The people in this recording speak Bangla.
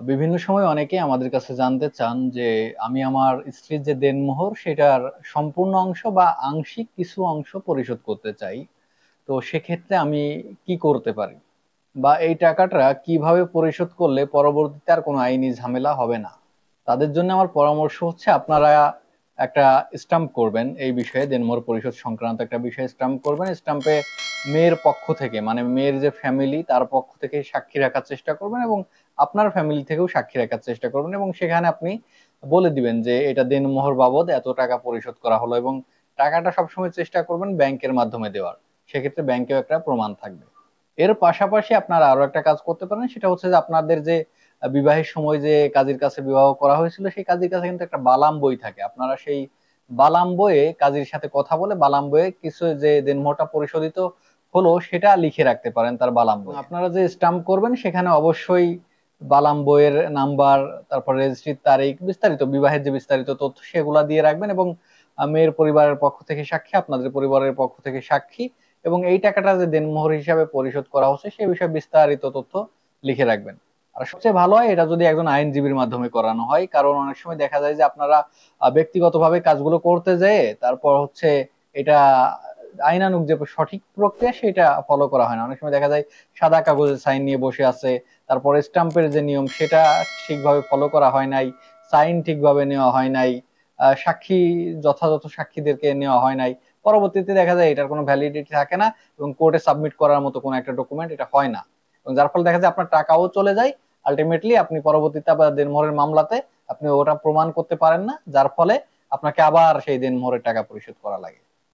বিভিন্ন সময় অনেকে আমাদের কাছে জানতে চান যে আমি আমার স্ত্রীর যে দেনমোহর সেটার সম্পূর্ণ অংশ বা আংশিক কিছু অংশ পরিশোধ করতে চাই। তো সেক্ষেত্রে আমি কি করতে পারি, বা এই টাকাটা কিভাবে পরিশোধ করলে পরবর্তীতে আর কোনো আইনি ঝামেলা হবে না। তাদের জন্য আমার পরামর্শ হচ্ছে আপনারা একটা স্টাম্প করবেন, এই বিষয়ে দেনমোহর পরিশোধ সংক্রান্ত একটা বিষয়ে স্টাম্প করবেন। স্টাম্পে মেয়ের পক্ষ থেকে, মানে মেয়ের যে ফ্যামিলি তার পক্ষ থেকে সাক্ষী রাখার চেষ্টা করবেন, এবং আপনার ফ্যামিলি থেকেও সাক্ষী রাখার চেষ্টা করবেন, এবং সেখানে আপনি বলে দিবেন যে এটা দেনমোহর বাবদ এত টাকা পরিশোধ করা হলো, এবং টাকাটা সবসময় চেষ্টা করবেন ব্যাংকের মাধ্যমে দেওয়ার। সেক্ষেত্রে ব্যাংকেও একটা প্রমাণ থাকবে। এর পাশাপাশি আপনারা আরো একটা কাজ করতে পারেন, সেটা হচ্ছে যে আপনাদের যে বিবাহের সময় যে কাজীর কাছে বিবাহ করা হয়েছিল সেই কাজীর কাছে কিন্তু একটা বালাম বই থাকে। আপনারা সেই বালাম বইয়ে কাজীর সাথে কথা বলে বালাম বইয়ে কিছু যে দেনমোহরটা পরিশোধিত হলো সেটা লিখে রাখতে পারেন তার বালাম বই। আপনারা যে স্টাম্প করবেন সেখানে অবশ্যই বালাম বইয়ের নাম্বার, তারপর রেজিস্ট্রির তারিখ, বিস্তারিত বিবাহের যে বিস্তারিত তথ্য সেগুলা দিয়ে রাখবেন, এবং মেয়ের পরিবারের পক্ষ থেকে সাক্ষী, আপনাদের পরিবারের পক্ষ থেকে সাক্ষী, এবং এই টাকাটা যে দেনমোহর হিসাবে পরিশোধ করা হচ্ছে সে বিষয়ে বিস্তারিত তথ্য লিখে রাখবেন। আর সবচেয়ে ভালো হয় এটা যদি একজন আইনজীবীর মাধ্যমে করানো হয়, কারণ অনেক সময় দেখা যায় যে আপনারা ব্যক্তিগতভাবে কাজগুলো করতে যেয়ে তারপর হচ্ছে এটা আইনানুগ যে সঠিক প্রক্রিয়া সেটা ফলো করা হয় না। অনেক সময় দেখা যায় সাদা কাগজে সাইন নিয়ে বসে আছে, তারপরে স্টাম্পের যে নিয়ম সেটা ঠিকভাবে ফলো করা হয় নাই, সাইন ঠিকভাবে নেওয়া হয় নাই, সাক্ষী যথাযথ সাক্ষীদেরকে নেওয়া হয় নাই। পরবর্তীতে দেখা যায় এটার কোনো ভ্যালিডিটি থাকে না, এবং কোর্টে সাবমিট করার মতো কোনো একটা ডকুমেন্ট এটা হয় না, এবং যার ফলে দেখা যায় আপনার টাকাও চলে যায়। আলটিমেটলি আপনি পরবর্তীতে আবার দেনমোহরের মামলাতে আপনি ওটা প্রমাণ করতে পারেন না, যার ফলে আপনাকে আবার সেই দেনমোহরের টাকা পরিশোধ করা লাগে।